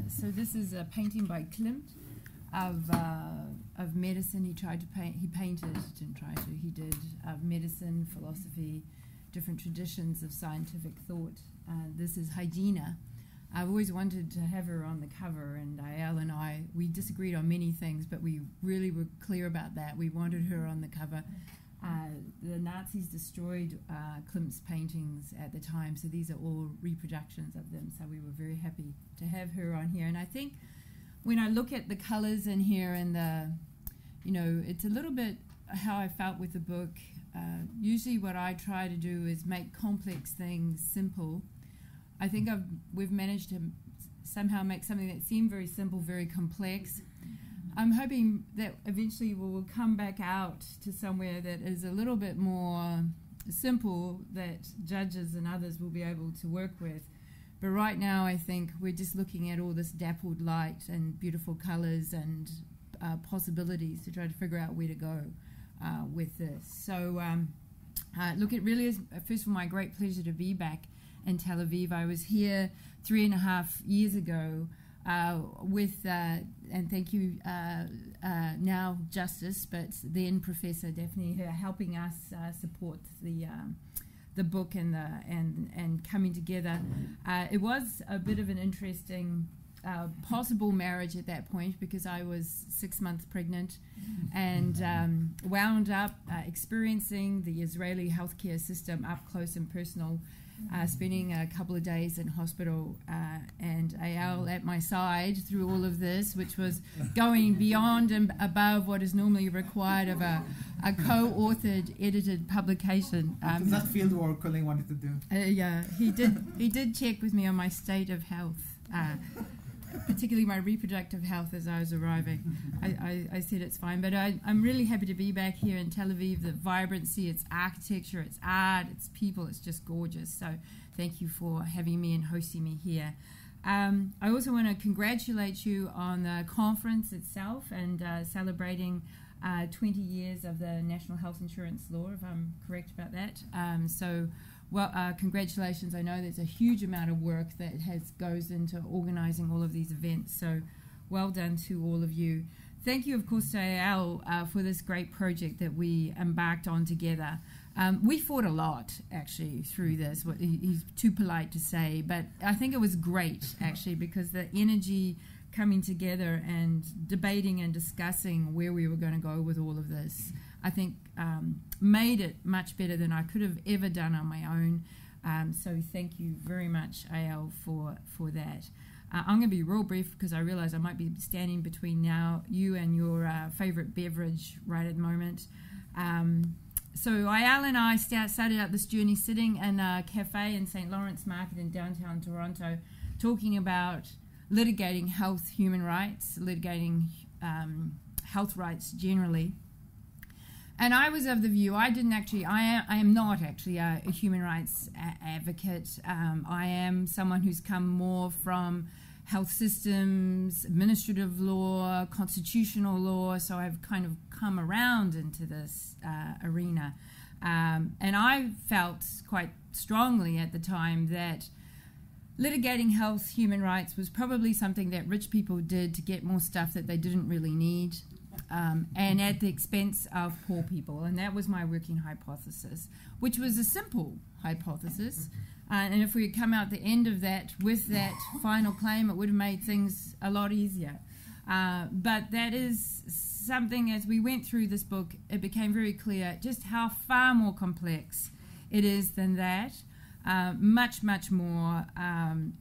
So this is a painting by Klimt of medicine. He tried to paint. He painted. Didn't try to. He did medicine, philosophy, different traditions of scientific thought. This is Hygiena. I've always wanted to have her on the cover, and Aeyal and I, we disagreed on many things, but we really were clear about that. We wanted her on the cover. The Nazis destroyed Klimt's paintings at the time, so these are all reproductions of them, so we were very happy to have her on here. And I think when I look at the colors in here and the, you know, it's a little bit how I felt with the book. Usually what I try to do is make complex things simple. I think we've managed to somehow make something that seemed very simple, very complex. I'm hoping that eventually we'll come back out to somewhere that is a little bit more simple, that judges and others will be able to work with. But right now I think we're just looking at all this dappled light and beautiful colors and possibilities to try to figure out where to go with this. So look, it really is, first of all, my great pleasure to be back in Tel Aviv. I was here 3.5 years ago with, and thank you now Justice, but then Professor definitely helping us support the book and coming together. It was a bit of an interesting possible marriage at that point, because I was 6 months pregnant and wound up experiencing the Israeli healthcare system up close and personal. Spending a couple of days in hospital, and Aeyal at my side through all of this, which was going beyond and above what is normally required of a co-authored, edited publication. Is that field work Colleen wanted to do? Yeah, he did check with me on my state of health, particularly my reproductive health as I was arriving. I said it's fine, but I'm really happy to be back here in Tel Aviv. The vibrancy, its architecture, its art, its people, it's just gorgeous. So thank you for having me and hosting me here. I also want to congratulate you on the conference itself and celebrating 20 years of the National Health Insurance Law, if I'm correct about that. Well, congratulations. I know there's a huge amount of work that goes into organizing all of these events, so well done to all of you. Thank you, of course, to Aeyal for this great project that we embarked on together. We fought a lot, actually, through this. He's too polite to say, but I think it was great, actually, because the energy coming together and debating and discussing where we were going to go with all of this, I think made it much better than I could have ever done on my own. So thank you very much, Aeyal, for that. I'm going to be real brief because I realize I might be standing between now you and your favorite beverage right at the moment. So Aeyal and I started out this journey sitting in a cafe in St. Lawrence Market in downtown Toronto, talking about litigating health, human rights, litigating health rights generally. And I was of the view, I am not actually a human rights advocate. I am someone who's come more from health systems, administrative law, constitutional law, so I've kind of come around into this arena. And I felt quite strongly at the time that litigating health, human rights was probably something that rich people did to get more stuff that they didn't really need. And at the expense of poor people. And that was my working hypothesis, which was a simple hypothesis. And if we had come out the end of that with that final claim, it would have made things a lot easier. But that is something, as we went through this book, it became very clear just how far more complex it is than that. Much, much more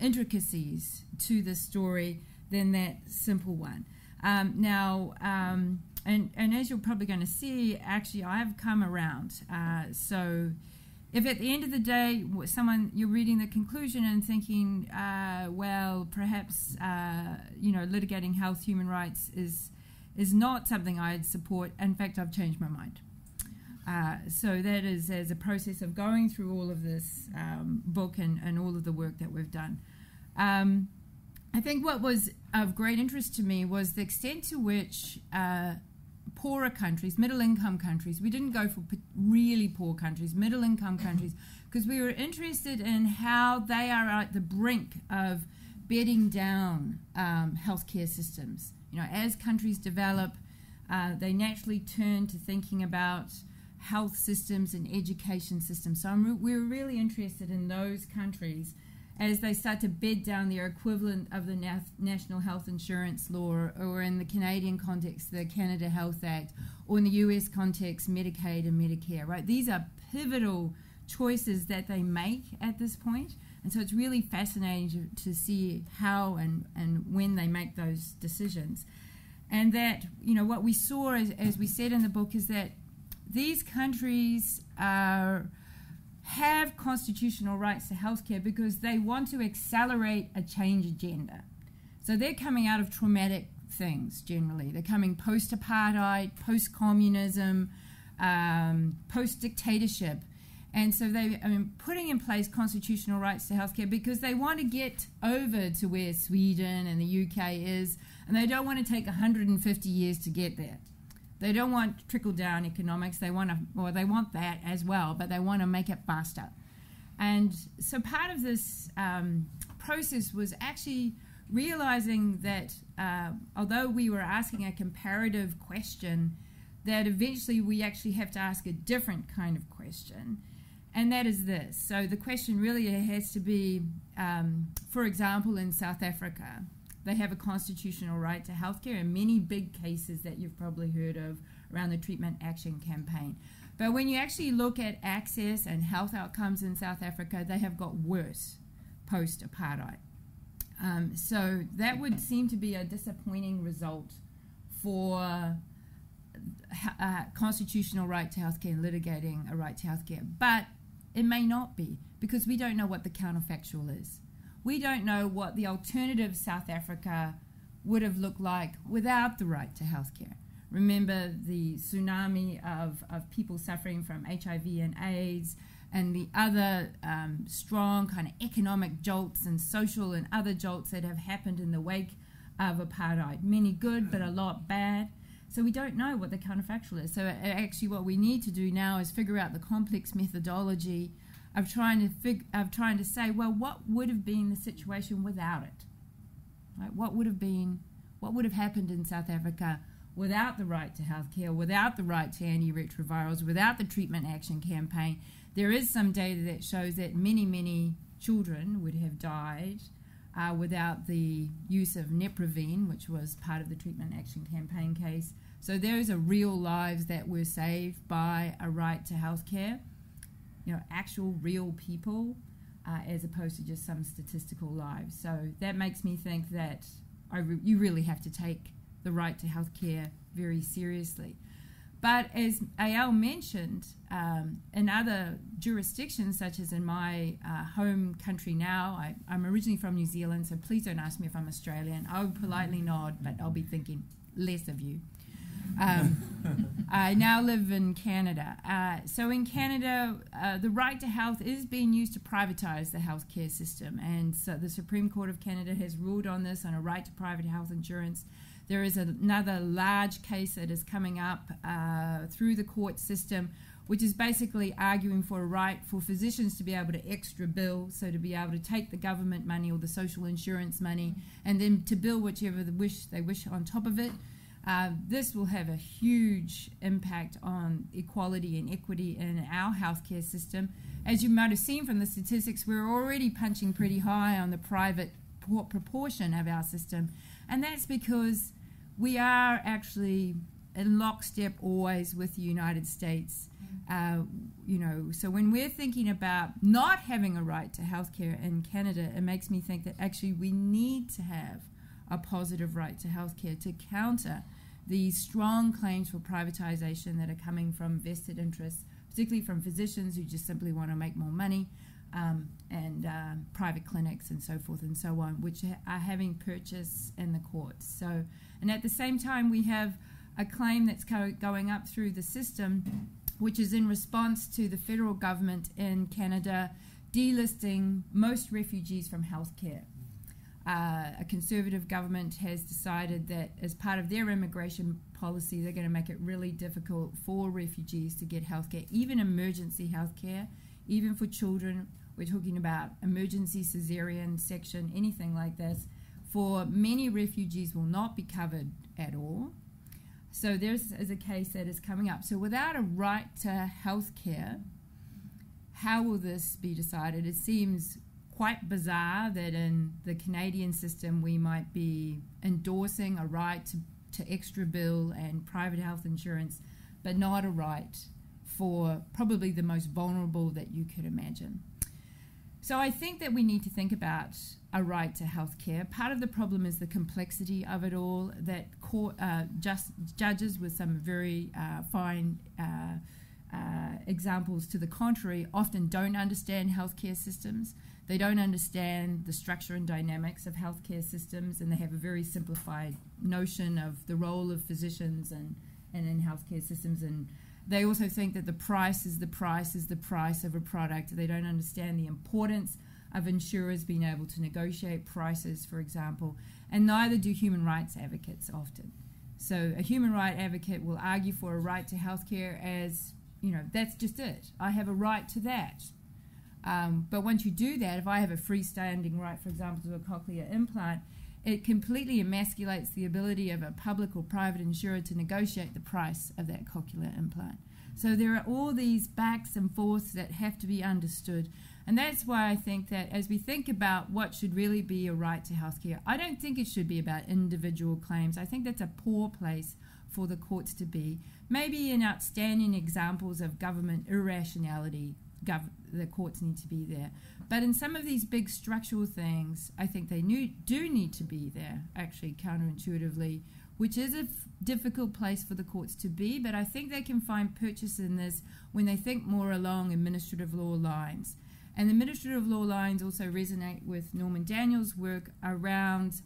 intricacies to the story than that simple one. And as you're probably going to see, actually, I've come around. So if at the end of the day, you're reading the conclusion and thinking, well, perhaps, litigating health, human rights is not something I'd support. In fact, I've changed my mind. So that is as a process of going through all of this book and all of the work that we've done. I think what was of great interest to me was the extent to which poorer countries, middle-income countries, we didn't go for really poor countries, middle-income countries, because we were interested in how they are at the brink of bedding down healthcare systems. You know, as countries develop, they naturally turn to thinking about health systems and education systems. So we're really interested in those countries as they start to bed down their equivalent of the National Health Insurance Law, or in the Canadian context, the Canada Health Act, or in the US context, Medicaid and Medicare, right? These are pivotal choices that they make at this point. And so it's really fascinating to see how and when they make those decisions. And that, you know, what we saw, as we said in the book, is that these countries have constitutional rights to healthcare because they want to accelerate a change agenda. So they're coming out of traumatic things generally. They're coming post-apartheid, post-communism, post-dictatorship. And so they are putting in place constitutional rights to healthcare because they want to get over to where Sweden and the UK is, and they don't want to take 150 years to get there. They don't want trickle-down economics. They want that as well, but they want to make it faster. And so part of this process was actually realizing that although we were asking a comparative question, that eventually we actually have to ask a different kind of question, and that is this. So the question really has to be, for example, in South Africa, they have a constitutional right to healthcare in many big cases that you've probably heard of around the Treatment Action Campaign. But when you actually look at access and health outcomes in South Africa, they have got worse post-apartheid. So that would seem to be a disappointing result for constitutional right to healthcare and litigating a right to healthcare. But it may not be, because we don't know what the counterfactual is. We don't know what the alternative South Africa would have looked like without the right to healthcare. Remember the tsunami of people suffering from HIV and AIDS, and the other strong kind of economic jolts and social and other jolts that have happened in the wake of apartheid. Many good, but a lot bad. So we don't know what the counterfactual is. So actually what we need to do now is figure out the complex methodology of trying to say, well, what would have been the situation without it? Right? What would have happened in South Africa without the right to healthcare, without the right to antiretrovirals, without the Treatment Action Campaign? There is some data that shows that many, many children would have died without the use of Neprevine, which was part of the Treatment Action Campaign case. So those are real lives that were saved by a right to healthcare. You know, actual real people, as opposed to just some statistical lives. So that makes me think that you really have to take the right to healthcare very seriously. But as Aeyal mentioned, in other jurisdictions, such as in my home country now, I'm originally from New Zealand, so please don't ask me if I'm Australian. I would politely nod, but I'll be thinking less of you. I now live in Canada. So in Canada, the right to health is being used to privatize the healthcare system. And so the Supreme Court of Canada has ruled on this, on a right to private health insurance. There is another large case that is coming up through the court system, which is basically arguing for a right for physicians to be able to extra bill, so to be able to take the government money or the social insurance money and then to bill whichever they wish on top of it. This will have a huge impact on equality and equity in our healthcare system. As you might have seen from the statistics, we're already punching pretty high on the private proportion of our system, and that's because we are actually in lockstep always with the United States. You know, so when we're thinking about not having a right to healthcare in Canada, it makes me think that actually we need to have a positive right to healthcare to counter the strong claims for privatization that are coming from vested interests, particularly from physicians who just simply want to make more money, and private clinics and so forth and so on, which are having purchase in the courts. So, and at the same time, we have a claim that's going up through the system, which is in response to the federal government in Canada delisting most refugees from healthcare. A conservative government has decided that as part of their immigration policy, they're going to make it really difficult for refugees to get healthcare, even emergency healthcare, even for children we're talking about emergency cesarean section, anything like this, for many refugees will not be covered at all. So there's is a case that is coming up. So without a right to health care, how will this be decided? It seems quite bizarre that in the Canadian system we might be endorsing a right to extra bill and private health insurance, but not a right for probably the most vulnerable that you could imagine. So I think that we need to think about a right to health care. Part of the problem is the complexity of it all, that judges with some very fine examples to the contrary often don't understand healthcare systems. They don't understand the structure and dynamics of healthcare systems, and they have a very simplified notion of the role of physicians and in healthcare systems. And they also think that the price is the price of a product. They don't understand the importance of insurers being able to negotiate prices, for example, and neither do human rights advocates often. So a human rights advocate will argue for a right to healthcare as, you know, that's just it. I have a right to that. But once you do that, if I have a freestanding right, for example, to a cochlear implant, it completely emasculates the ability of a public or private insurer to negotiate the price of that cochlear implant. So there are all these backs and forths that have to be understood. And that's why I think that as we think about what should really be a right to healthcare, I don't think it should be about individual claims. I think that's a poor place for the courts to be. Maybe in outstanding examples of government irrationality, the courts need to be there. But in some of these big structural things, I think they do need to be there, actually, counterintuitively, which is a difficult place for the courts to be, but I think they can find purchase in this when they think more along administrative law lines. And the administrative law lines also resonate with Norman Daniels' work around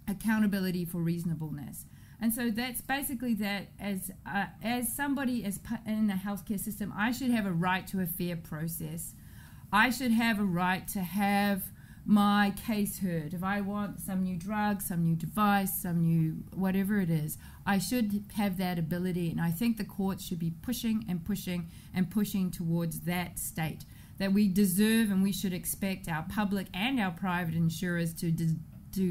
accountability for reasonableness. And so that's basically that as somebody in the healthcare system, I should have a right to a fair process. I should have a right to have my case heard. If I want some new drug, some new device, some new whatever it is, I should have that ability. And I think the courts should be pushing and pushing and pushing towards that state, that we deserve and we should expect our public and our private insurers to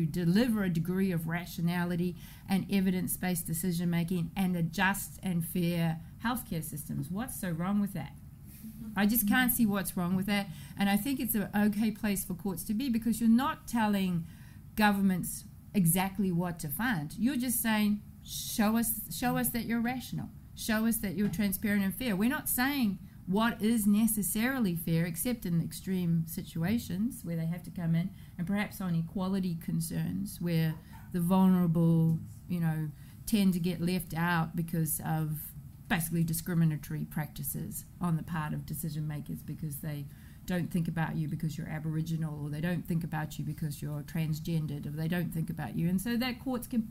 deliver a degree of rationality and evidence-based decision-making and a just and fair healthcare systems. What's so wrong with that? I just can't see what's wrong with that. And I think it's an okay place for courts to be, because you're not telling governments exactly what to fund. You're just saying, show us that you're rational. Show us that you're transparent and fair. We're not saying what is necessarily fair, except in extreme situations where they have to come in, and perhaps on equality concerns where the vulnerable, you know, tend to get left out because of basically discriminatory practices on the part of decision makers, because they don't think about you because you're Aboriginal, or they don't think about you because you're transgendered, or they don't think about you. And so that courts can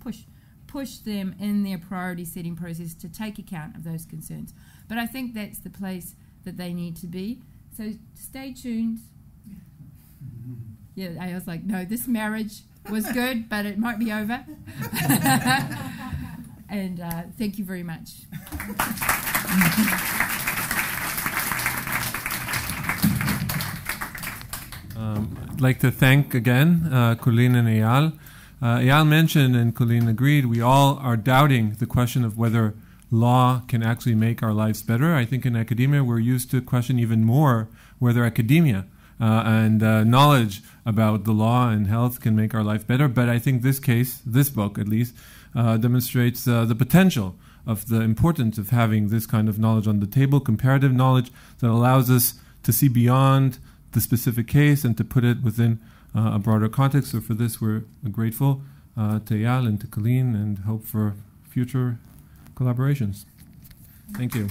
push them in their priority setting process to take account of those concerns. But I think that's the place that they need to be. So stay tuned. Yeah, I was like, no, this marriage was good, but it might be over. And thank you very much. I'd like to thank again Colleen and Aeyal. Aeyal mentioned, and Colleen agreed, we all are doubting the question of whether law can actually make our lives better. I think in academia we're used to question even more whether academia and knowledge about the law and health can make our life better. But I think this case, this book at least, demonstrates the potential of the importance of having this kind of knowledge on the table, comparative knowledge that allows us to see beyond the specific case and to put it within a broader context. So for this, we're grateful to Aeyal and to Colleen, and hope for future collaborations. Thank you.